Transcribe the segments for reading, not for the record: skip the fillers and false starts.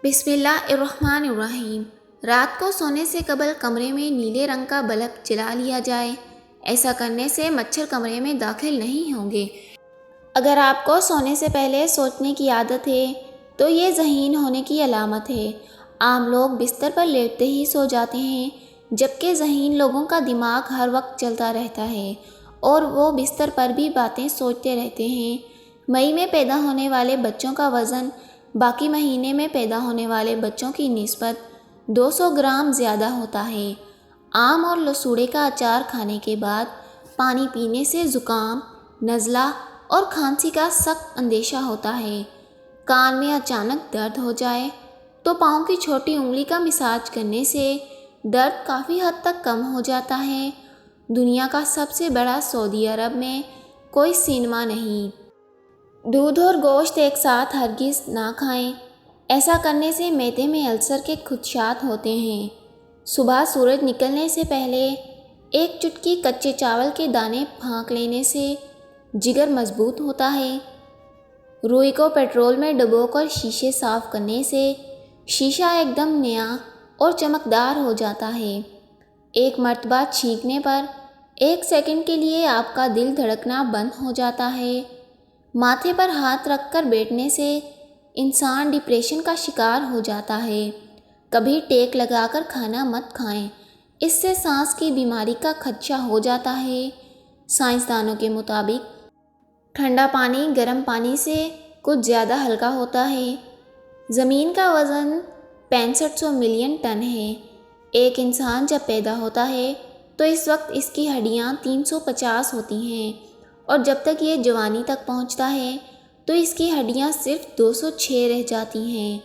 بسم اللہ الرحمن الرحیم۔ رات کو سونے سے قبل کمرے میں نیلے رنگ کا بلب جلا لیا جائے۔ ایسا کرنے سے مچھر کمرے میں داخل نہیں ہوں گے۔ اگر آپ کو سونے سے پہلے سوچنے کی عادت ہے تو یہ ذہین ہونے کی علامت ہے۔ عام لوگ بستر پر لیٹتے ہی سو جاتے ہیں، جبکہ ذہین لوگوں کا دماغ ہر وقت چلتا رہتا ہے اور وہ بستر پر بھی باتیں سوچتے رہتے ہیں۔ مئی میں پیدا ہونے والے بچوں کا وزن باقی مہینے میں پیدا ہونے والے بچوں کی نسبت 200 گرام زیادہ ہوتا ہے۔ آم اور لسوڑے کا اچار کھانے کے بعد پانی پینے سے زکام، نزلہ اور کھانسی کا سخت اندیشہ ہوتا ہے۔ کان میں اچانک درد ہو جائے تو پاؤں کی چھوٹی انگلی کا مساج کرنے سے درد کافی حد تک کم ہو جاتا ہے۔ دنیا کا سب سے بڑا سعودی عرب میں کوئی سینما نہیں۔ دودھ اور گوشت ایک ساتھ ہرگز نہ کھائیں۔ ایسا کرنے سے معدے میں السر کے خدشات ہوتے ہیں۔ صبح سورج نکلنے سے پہلے ایک چٹکی کچے چاول کے دانے پھونک لینے سے جگر مضبوط ہوتا ہے۔ روئی کو پیٹرول میں ڈبو کر شیشے صاف کرنے سے شیشہ ایک دم نیا اور چمکدار ہو جاتا ہے۔ ایک مرتبہ چھینکنے پر 1 سیکنڈ کے لیے آپ کا دل دھڑکنا بند ہو جاتا ہے۔ ماتھے پر ہاتھ رکھ کر بیٹھنے سے انسان ڈپریشن کا شکار ہو جاتا ہے۔ کبھی ٹیک لگا کر کھانا مت کھائیں، اس سے سانس کی بیماری کا خدشہ ہو جاتا ہے۔ سائنسدانوں کے مطابق ٹھنڈا پانی گرم پانی سے کچھ زیادہ ہلکا ہوتا ہے۔ زمین کا وزن 6500 ملین ٹن ہے۔ ایک انسان جب پیدا ہوتا ہے تو اس وقت اس کی ہڈیاں 350 ہوتی ہیں، اور جب تک یہ جوانی تک پہنچتا ہے تو اس کی ہڈیاں صرف 206 رہ جاتی ہیں۔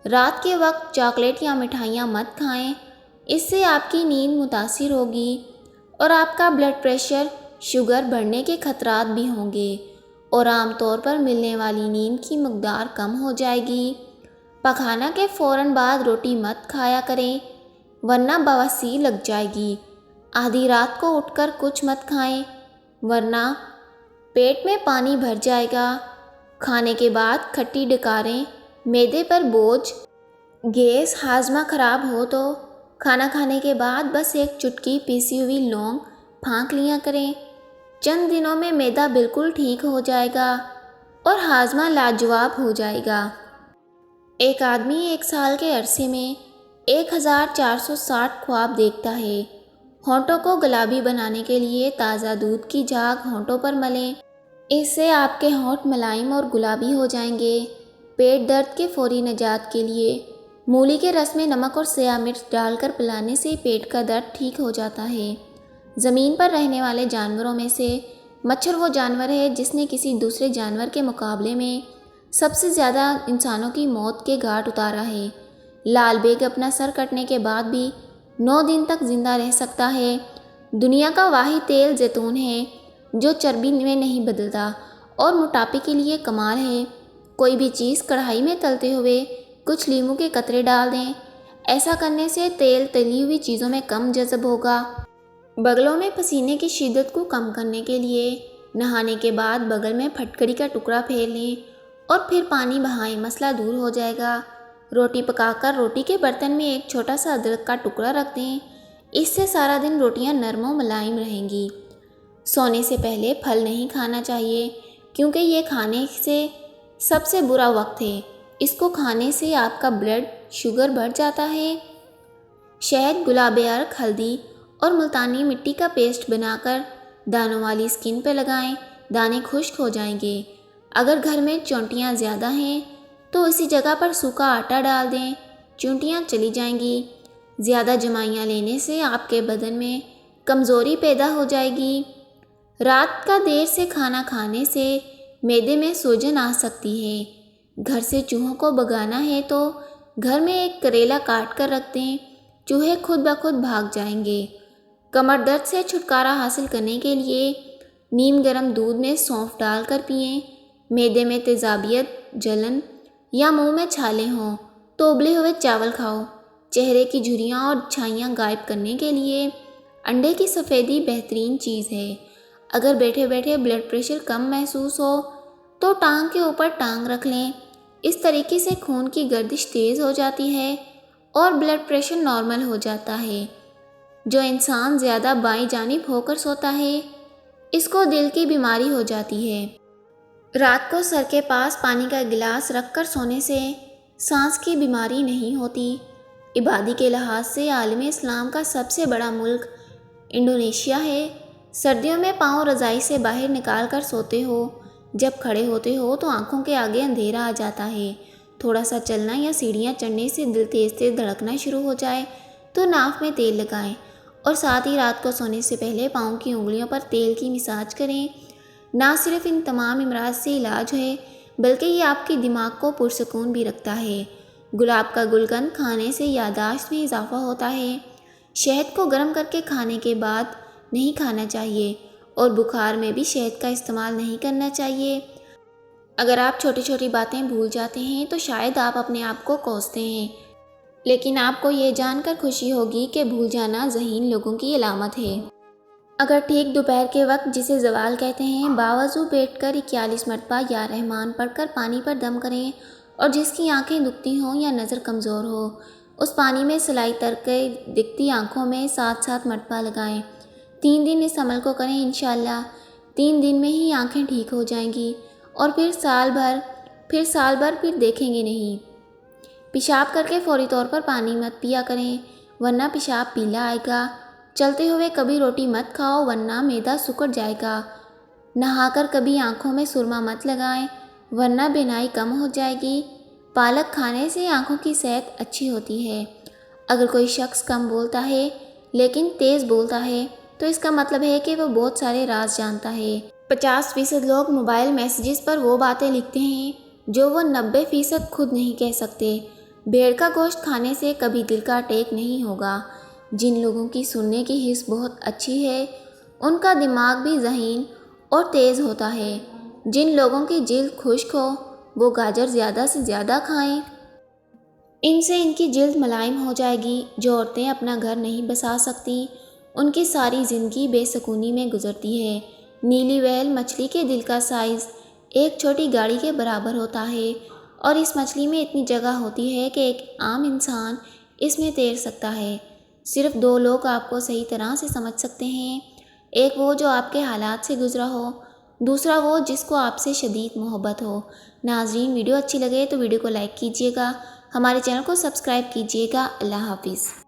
رات کے وقت چاکلیٹ یا مٹھائیاں مت کھائیں، اس سے آپ کی نیند متاثر ہوگی اور آپ کا بلڈ پریشر، شوگر بڑھنے کے خطرات بھی ہوں گے، اور عام طور پر ملنے والی نیند کی مقدار کم ہو جائے گی۔ پکھانا کے فوراً بعد روٹی مت کھایا کریں، ورنہ بواسیر لگ جائے گی۔ آدھی رات کو اٹھ کر کچھ مت کھائیں، ورنہ پیٹ میں پانی بھر جائے گا۔ کھانے کے بعد کھٹی ڈکاریں، معدے پر بوجھ، گیس، ہاضمہ خراب ہو تو کھانا کھانے کے بعد بس ایک چٹکی پیسی ہوئی لونگ پھونک لیا کریں۔ چند دنوں میں معدہ بالکل ٹھیک ہو جائے گا اور ہاضمہ لاجواب ہو جائے گا۔ ایک آدمی 1 سال کے عرصے میں 1460 خواب دیکھتا ہے۔ ہونٹوں کو گلابی بنانے کے لیے تازہ دودھ کی جھاگ ہونٹوں پر ملیں، اس سے آپ کے ہونٹ ملائم اور گلابی ہو جائیں گے۔ پیٹ درد کے فوری نجات کے لیے مولی کے رس میں نمک اور سیاہ مرچ ڈال کر پلانے سے پیٹ کا درد ٹھیک ہو جاتا ہے۔ زمین پر رہنے والے جانوروں میں سے مچھر وہ جانور ہے جس نے کسی دوسرے جانور کے مقابلے میں سب سے زیادہ انسانوں کی موت کے گھاٹ اتارا ہے۔ لال بیگ اپنا سر کٹنے کے بعد بھی 9 دن تک زندہ رہ سکتا ہے۔ دنیا کا واحد تیل زیتون ہے جو چربی میں نہیں بدلتا اور موٹاپے کے لیے کمال ہے۔ کوئی بھی چیز کڑھائی میں تلتے ہوئے کچھ لیموں کے قطرے ڈال دیں، ایسا کرنے سے تیل تلی ہوئی چیزوں میں کم جذب ہوگا۔ بغلوں میں پسینے کی شدت کو کم کرنے کے لیے نہانے کے بعد بغل میں پھٹکڑی کا ٹکڑا پھیر لیں اور پھر پانی بہائیں، مسئلہ دور ہو جائے گا۔ روٹی پکا کر روٹی کے برتن میں ایک چھوٹا سا ادرک کا ٹکڑا رکھ دیں، اس سے سارا دن روٹیاں نرم و ملائم رہیں گی۔ سونے سے پہلے پھل نہیں کھانا چاہیے کیونکہ یہ کھانے سے سب سے برا وقت ہے، اس کو کھانے سے آپ کا بلڈ شوگر بڑھ جاتا ہے۔ شہد، گلاب ارک، ہلدی اور ملتانی مٹی کا پیسٹ بنا کر دانوں والی سکن پہ لگائیں، دانے خشک ہو جائیں گے۔ اگر گھر میں چونٹیاں زیادہ ہیں تو اسی جگہ پر سوکھا آٹا ڈال دیں، چونٹیاں چلی جائیں گی۔ زیادہ جمائیاں لینے سے آپ کے بدن میں کمزوری پیدا ہو جائے گی۔ رات کا دیر سے کھانا کھانے سے معدے میں سوجن آ سکتی ہے۔ گھر سے چوہوں کو بھگانا ہے تو گھر میں ایک کریلا کاٹ کر رکھ دیں، چوہے خود بخود بھاگ جائیں گے۔ کمر درد سے چھٹکارا حاصل کرنے کے لیے نیم گرم دودھ میں سونف ڈال کر پئیں۔ معدے میں تیزابیت، جلن یا منہ میں چھالے ہوں تو ابلے ہوئے چاول کھاؤ۔ چہرے کی جھریاں اور چھائیاں غائب کرنے کے لیے انڈے کی سفیدی بہترین چیز ہے۔ اگر بیٹھے بیٹھے بلڈ پریشر کم محسوس ہو تو ٹانگ کے اوپر ٹانگ رکھ لیں، اس طریقے سے خون کی گردش تیز ہو جاتی ہے اور بلڈ پریشر نارمل ہو جاتا ہے۔ جو انسان زیادہ بائیں جانب ہو کر سوتا ہے اس کو دل کی بیماری ہو جاتی ہے۔ رات کو سر کے پاس پانی کا گلاس رکھ کر سونے سے سانس کی بیماری نہیں ہوتی۔ آبادی کے لحاظ سے عالم اسلام کا سب سے بڑا ملک انڈونیشیا ہے۔ سردیوں میں پاؤں رضائی سے باہر نکال کر سوتے ہو، جب کھڑے ہوتے ہو تو آنکھوں کے آگے اندھیرا آ جاتا ہے۔ تھوڑا سا چلنا یا سیڑھیاں چڑھنے سے دل تیز تیز دھڑکنا شروع ہو جائے تو ناف میں تیل لگائیں، اور ساتھ ہی رات کو سونے سے پہلے پاؤں کی انگلیوں پر تیل کی مساج کریں۔ نہ صرف ان تمام امراض سے علاج ہے بلکہ یہ آپ کے دماغ کو پرسکون بھی رکھتا ہے۔ گلاب کا گلقند کھانے سے یادداشت میں اضافہ ہوتا ہے۔ شہد کو گرم کر کے کھانے کے بعد نہیں کھانا چاہیے، اور بخار میں بھی شہد کا استعمال نہیں کرنا چاہیے۔ اگر آپ چھوٹی چھوٹی باتیں بھول جاتے ہیں تو شاید آپ اپنے آپ کو کوستے ہیں، لیکن آپ کو یہ جان کر خوشی ہوگی کہ بھول جانا ذہین لوگوں کی علامت ہے۔ اگر ٹھیک دوپہر کے وقت، جسے زوال کہتے ہیں، باوضو بیٹھ کر 41 مرتبہ یا رحمان پڑھ کر پانی پر دم کریں، اور جس کی آنکھیں دکھتی ہوں یا نظر کمزور ہو اس پانی میں سلائی تر کے دکھتی آنکھوں میں 7 مرتبہ لگائیں۔ 3 دن اس عمل کو کریں، انشاءاللہ 3 دن میں ہی آنکھیں ٹھیک ہو جائیں گی، اور پھر سال بھر دیکھیں گے نہیں۔ پیشاب کر کے فوری طور پر پانی مت پیا کریں ورنہ پیشاب پیلا آئے گا۔ چلتے ہوئے کبھی روٹی مت کھاؤ ورنہ معدہ سکڑ جائے گا۔ نہا کر کبھی آنکھوں میں سرما مت لگائیں ورنہ بینائی کم ہو جائے گی۔ پالک کھانے سے آنکھوں کی صحت اچھی ہوتی ہے۔ اگر کوئی شخص کم بولتا ہے لیکن تیز بولتا ہے تو اس کا مطلب ہے کہ وہ بہت سارے راز جانتا ہے۔ 50% لوگ موبائل میسیجز پر وہ باتیں لکھتے ہیں جو وہ 90% خود نہیں کہہ سکتے۔ بھیڑ کا گوشت کھانے سے کبھی دل کا اٹیک نہیں ہوگا۔ جن لوگوں کی سننے کی حس بہت اچھی ہے ان کا دماغ بھی ذہین اور تیز ہوتا ہے۔ جن لوگوں کی جلد خشک ہو وہ گاجر زیادہ سے زیادہ کھائیں، ان سے ان کی جلد ملائم ہو جائے گی۔ جو عورتیں اپنا گھر نہیں بسا سکتی ان کی ساری زندگی بے سکونی میں گزرتی ہے۔ نیلی وہیل مچھلی کے دل کا سائز ایک چھوٹی گاڑی کے برابر ہوتا ہے، اور اس مچھلی میں اتنی جگہ ہوتی ہے کہ ایک عام انسان اس میں تیر سکتا ہے۔ صرف 2 لوگ آپ کو صحیح طرح سے سمجھ سکتے ہیں، ایک وہ جو آپ کے حالات سے گزرا ہو، دوسرا وہ جس کو آپ سے شدید محبت ہو۔ ناظرین، ویڈیو اچھی لگے تو ویڈیو کو لائک کیجیے گا، ہمارے چینل کو سبسکرائب کیجیے گا۔ اللہ حافظ۔